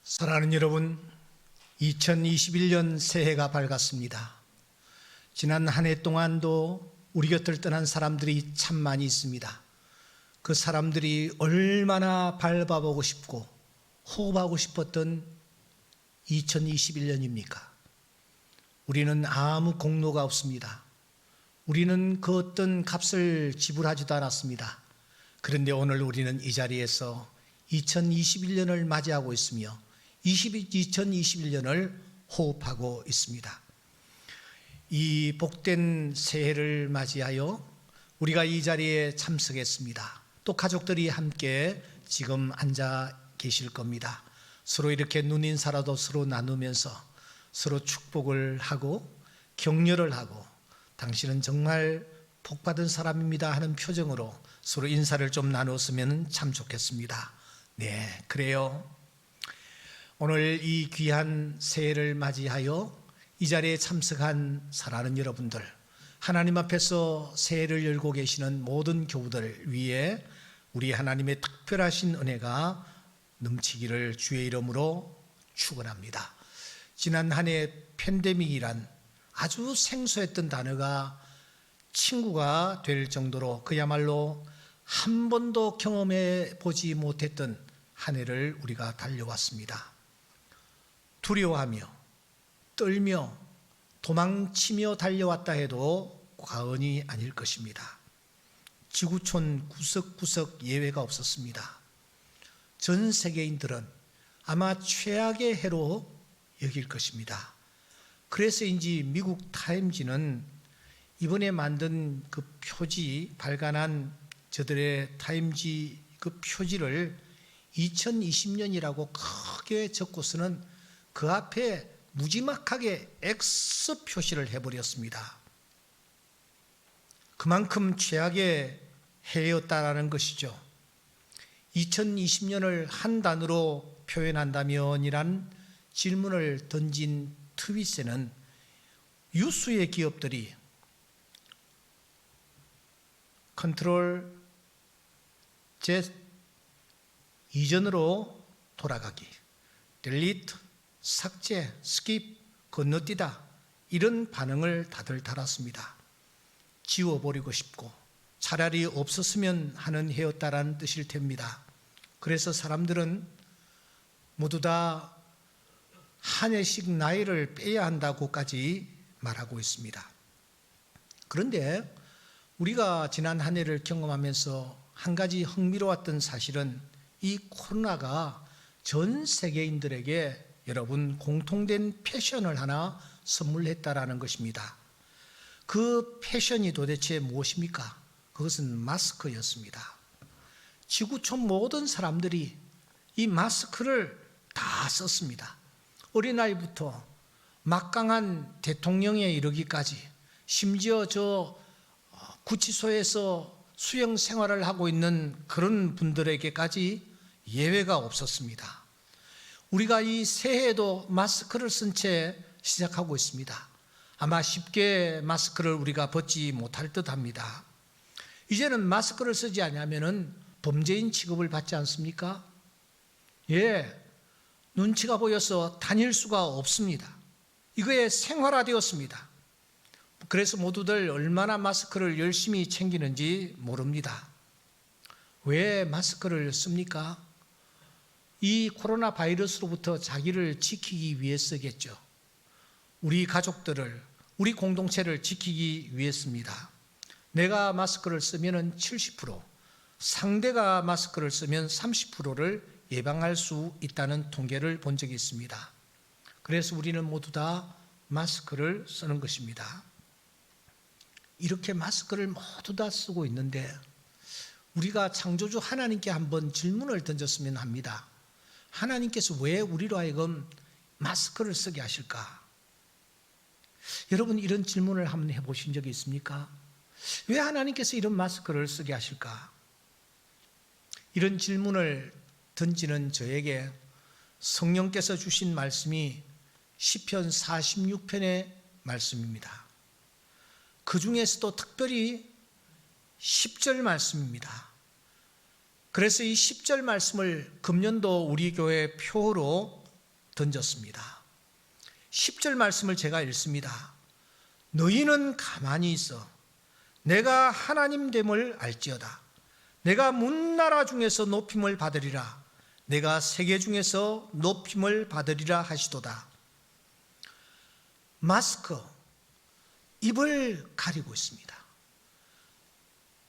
사랑하는 여러분, 2021년 새해가 밝았습니다. 지난 한 해 동안도 우리 곁을 떠난 사람들이 참 많이 있습니다. 그 사람들이 얼마나 밟아보고 싶고 호흡하고 싶었던 2021년입니까? 우리는 아무 공로가 없습니다. 우리는 그 어떤 값을 지불하지도 않았습니다. 그런데 오늘 우리는 이 자리에서 2021년을 맞이하고 있으며 2021년을 호흡하고 있습니다. 이 복된 새해를 맞이하여 우리가 이 자리에 참석했습니다. 또 가족들이 함께 지금 앉아 계실 겁니다. 서로 이렇게 눈인사라도 서로 나누면서 서로 축복을 하고 격려를 하고 당신은 정말 복받은 사람입니다 하는 표정으로 서로 인사를 좀 나눴으면 참 좋겠습니다. 네, 그래요. 오늘 이 귀한 새해를 맞이하여 이 자리에 참석한 사랑하는 여러분들, 하나님 앞에서 새해를 열고 계시는 모든 교우들 위에 우리 하나님의 특별하신 은혜가 넘치기를 주의 이름으로 축원합니다. 지난 한 해 팬데믹이란 아주 생소했던 단어가 친구가 될 정도로 그야말로 한 번도 경험해 보지 못했던 한 해를 우리가 달려왔습니다. 두려워하며 떨며 도망치며 달려왔다 해도 과언이 아닐 것입니다. 지구촌 구석구석 예외가 없었습니다. 전 세계인들은 아마 최악의 해로 여길 것입니다. 그래서인지 미국 타임지는 이번에 만든 그 표지, 발간한 저들의 타임지 그 표지를 2020년이라고 크게 적고서는 그 앞에 무지막하게 X 표시를 해버렸습니다. 그만큼 최악의 해였다라는 것이죠. 2020년을 한 단어로 표현한다면이란 질문을 던진 트윗에는 유수의 기업들이 컨트롤 Z 이전으로 돌아가기, 딜리트, 삭제, 스킵, 건너뛰다 이런 반응을 다들 달았습니다. 지워버리고 싶고 차라리 없었으면 하는 해였다라는 뜻일 텐입니다. 그래서 사람들은 모두 다 한 해씩 나이를 빼야 한다고까지 말하고 있습니다. 그런데 우리가 지난 한 해를 경험하면서 한 가지 흥미로웠던 사실은 이 코로나가 전 세계인들에게 여러분 공통된 패션을 하나 선물했다라는 것입니다. 그 패션이 도대체 무엇입니까? 그것은 마스크였습니다. 지구촌 모든 사람들이 이 마스크를 다 썼습니다. 어린아이부터 막강한 대통령에 이르기까지 심지어 저 구치소에서 수용 생활을 하고 있는 그런 분들에게까지 예외가 없었습니다. 우리가 이 새해에도 마스크를 쓴 채 시작하고 있습니다. 아마 쉽게 마스크를 우리가 벗지 못할 듯 합니다. 이제는 마스크를 쓰지 않으면 범죄인 취급을 받지 않습니까? 예, 눈치가 보여서 다닐 수가 없습니다. 이거에 생활화되었습니다. 그래서 모두들 얼마나 마스크를 열심히 챙기는지 모릅니다. 왜 마스크를 씁니까? 이 코로나 바이러스로부터 자기를 지키기 위해서겠죠. 우리 가족들을, 우리 공동체를 지키기 위해서입니다. 내가 마스크를 쓰면 70%, 상대가 마스크를 쓰면 30%를 예방할 수 있다는 통계를 본 적이 있습니다. 그래서 우리는 모두 다 마스크를 쓰는 것입니다. 이렇게 마스크를 모두 다 쓰고 있는데 우리가 창조주 하나님께 한번 질문을 던졌으면 합니다. 하나님께서 왜 우리로 하여금 마스크를 쓰게 하실까? 여러분 이런 질문을 한번 해보신 적이 있습니까? 왜 하나님께서 이런 마스크를 쓰게 하실까? 이런 질문을 던지는 저에게 성령께서 주신 말씀이 시편 46편의 말씀입니다. 그 중에서도 특별히 10절 말씀입니다. 그래서 이 10절 말씀을 금년도 우리 교회 표어로 던졌습니다. 10절 말씀을 제가 읽습니다. 너희는 가만히 있어 내가 하나님 됨을 알지어다. 내가 문나라 중에서 높임을 받으리라. 내가 세계 중에서 높임을 받으리라 하시도다. 마스크, 입을 가리고 있습니다.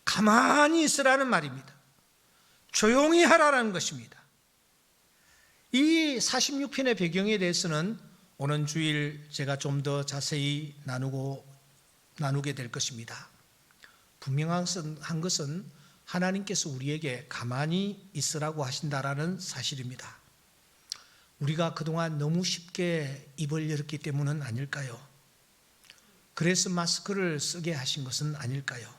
가만히 있으라는 말입니다. 조용히 하라는 것입니다. 이 46편의 배경에 대해서는 오는 주일 제가 좀 더 자세히 나누게 될 것입니다. 분명한 것은 하나님께서 우리에게 가만히 있으라고 하신다라는 사실입니다. 우리가 그동안 너무 쉽게 입을 열었기 때문은 아닐까요? 그래서 마스크를 쓰게 하신 것은 아닐까요?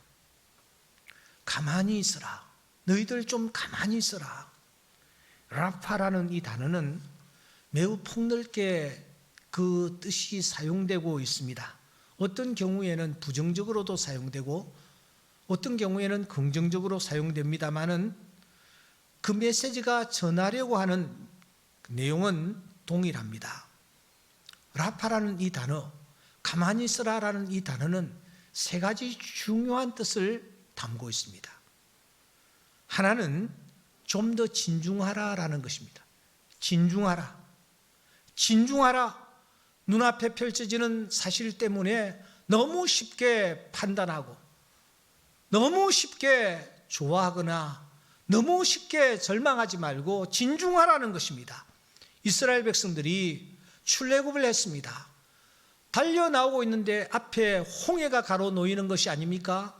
가만히 있으라. 너희들 좀 가만히 있으라. 라파라는 이 단어는 매우 폭넓게 그 뜻이 사용되고 있습니다. 어떤 경우에는 부정적으로도 사용되고 어떤 경우에는 긍정적으로 사용됩니다마는 그 메시지가 전하려고 하는 내용은 동일합니다. 라파라는 이 단어, 가만히 있으라라는 이 단어는 세 가지 중요한 뜻을 담고 있습니다. 하나는 좀 더 진중하라라는 것입니다. 진중하라. 진중하라. 눈앞에 펼쳐지는 사실 때문에 너무 쉽게 판단하고 너무 쉽게 좋아하거나 너무 쉽게 절망하지 말고 진중하라는 것입니다. 이스라엘 백성들이 출애굽을 했습니다. 달려나오고 있는데 앞에 홍해가 가로놓이는 것이 아닙니까?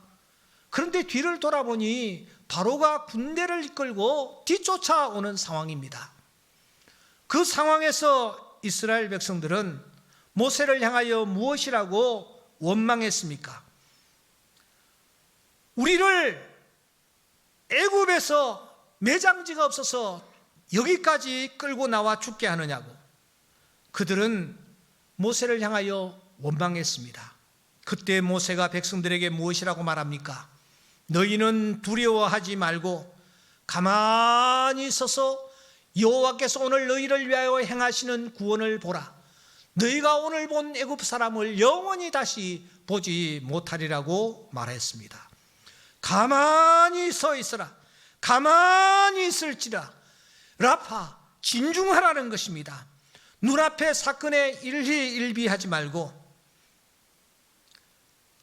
그런데 뒤를 돌아보니 바로가 군대를 이끌고 뒤쫓아오는 상황입니다. 그 상황에서 이스라엘 백성들은 모세를 향하여 무엇이라고 원망했습니까? 우리를 애굽에서 매장지가 없어서 여기까지 끌고 나와 죽게 하느냐고 그들은 모세를 향하여 원망했습니다. 그때 모세가 백성들에게 무엇이라고 말합니까? 너희는 두려워하지 말고 가만히 서서 여호와께서 오늘 너희를 위하여 행하시는 구원을 보라. 너희가 오늘 본 애굽 사람을 영원히 다시 보지 못하리라고 말했습니다. 가만히 서 있으라. 가만히 있을지라. 라파, 진중하라는 것입니다. 눈앞의 사건에 일희일비하지 말고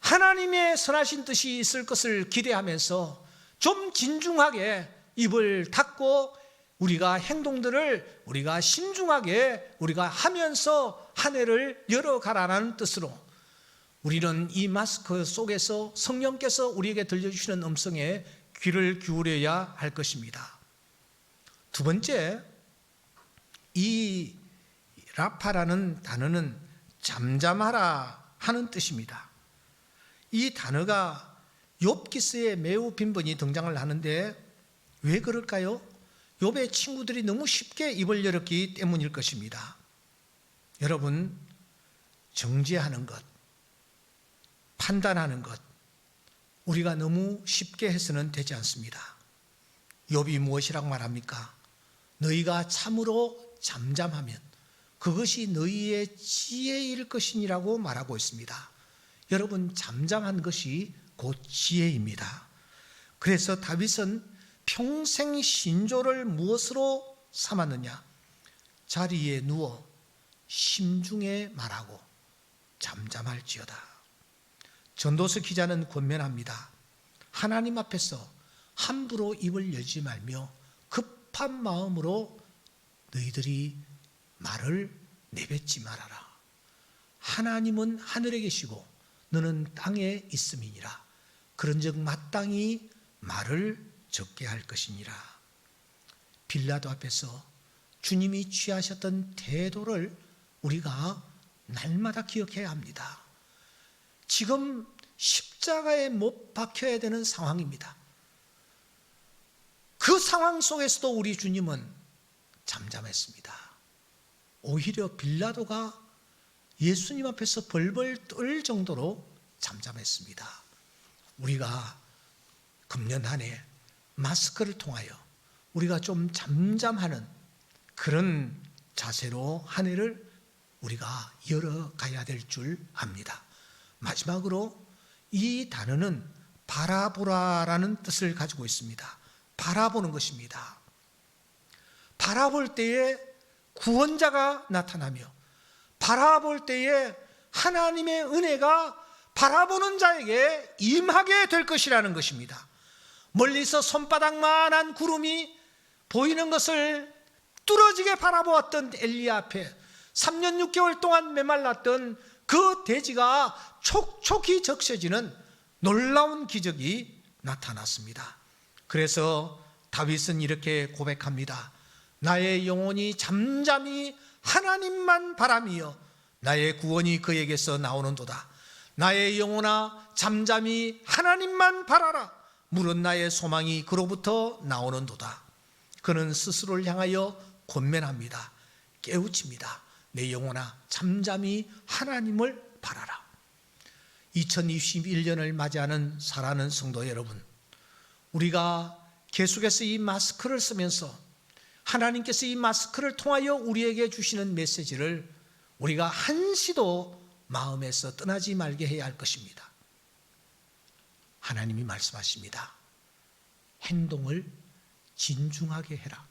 하나님의 선하신 뜻이 있을 것을 기대하면서 좀 진중하게 입을 닫고 우리가 행동들을 우리가 신중하게 우리가 하면서 한 해를 열어가라는 뜻으로 우리는 이 마스크 속에서 성령께서 우리에게 들려주시는 음성에 귀를 기울여야 할 것입니다. 두 번째, 이 라파라는 단어는 잠잠하라 하는 뜻입니다. 이 단어가 욥기서에 매우 빈번히 등장을 하는데 왜 그럴까요? 욥의 친구들이 너무 쉽게 입을 열었기 때문일 것입니다. 여러분, 정죄하는 것, 판단하는 것, 우리가 너무 쉽게 해서는 되지 않습니다. 욥이 무엇이라고 말합니까? 너희가 참으로 잠잠하면 그것이 너희의 지혜일 것이니라고 말하고 있습니다. 여러분, 잠잠한 것이 곧 지혜입니다. 그래서 다윗은 평생 신조를 무엇으로 삼았느냐? 자리에 누워 심중에 말하고 잠잠할지어다. 전도서 기자는 권면합니다. 하나님 앞에서 함부로 입을 열지 말며 급한 마음으로 너희들이 말을 내뱉지 말아라. 하나님은 하늘에 계시고 너는 땅에 있음이니라. 그런즉 마땅히 말을 적게 할 것이니라. 빌라도 앞에서 주님이 취하셨던 태도를 우리가 날마다 기억해야 합니다. 지금 십자가에 못 박혀야 되는 상황입니다. 그 상황 속에서도 우리 주님은 잠잠했습니다. 오히려 빌라도가 예수님 앞에서 벌벌 떨 정도로 잠잠했습니다. 우리가 금년 한 해 마스크를 통하여 우리가 좀 잠잠하는 그런 자세로 한 해를 우리가 열어가야 될 줄 압니다. 마지막으로 이 단어는 바라보라라는 뜻을 가지고 있습니다. 바라보는 것입니다. 바라볼 때에 구원자가 나타나며 바라볼 때에 하나님의 은혜가 바라보는 자에게 임하게 될 것이라는 것입니다. 멀리서 손바닥만한 구름이 보이는 것을 뚫어지게 바라보았던 엘리야 앞에 3년 6개월 동안 메말랐던 그 대지가 촉촉히 적셔지는 놀라운 기적이 나타났습니다. 그래서 다윗은 이렇게 고백합니다. 나의 영혼이 잠잠히 하나님만 바라며 나의 구원이 그에게서 나오는도다. 나의 영혼아 잠잠히 하나님만 바라라. 물은 나의 소망이 그로부터 나오는도다. 그는 스스로를 향하여 권면합니다. 깨우칩니다. 내 영혼아 잠잠히 하나님을 바라라. 2021년을 맞이하는 사랑하는 성도 여러분, 우리가 계속해서 이 마스크를 쓰면서 하나님께서 이 마스크를 통하여 우리에게 주시는 메시지를 우리가 한시도 마음에서 떠나지 말게 해야 할 것입니다. 하나님이 말씀하십니다. 행동을 진중하게 해라.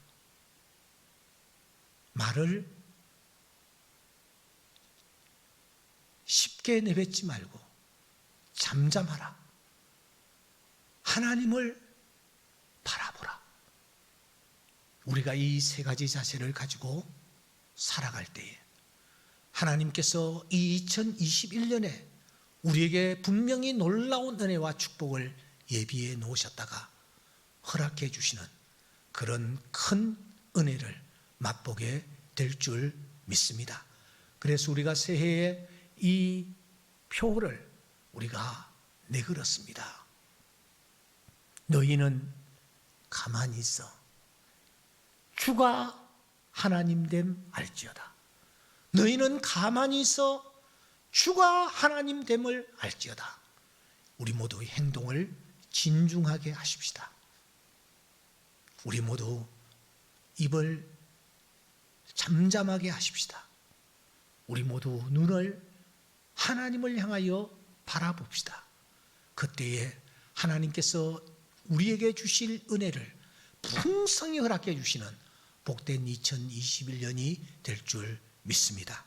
말을 쉽게 내뱉지 말고 잠잠하라. 하나님을 바라보라. 우리가 이 세 가지 자세를 가지고 살아갈 때에 하나님께서 이 2021년에 우리에게 분명히 놀라운 은혜와 축복을 예비해 놓으셨다가 허락해 주시는 그런 큰 은혜를 맛보게 될 줄 믿습니다. 그래서 우리가 새해에 이 표를 우리가 내걸었습니다. 너희는 가만히 있어 주가 하나님됨 알지어다. 너희는 가만히 있어 주가 하나님됨을 알지어다. 우리 모두의 행동을 진중하게 하십시다. 우리 모두 입을 잠잠하게 하십시다. 우리 모두 눈을 하나님을 향하여 바라봅시다. 그때에 하나님께서 우리에게 주실 은혜를 풍성히 허락해 주시는 복된 2021년이 될 줄 믿습니다.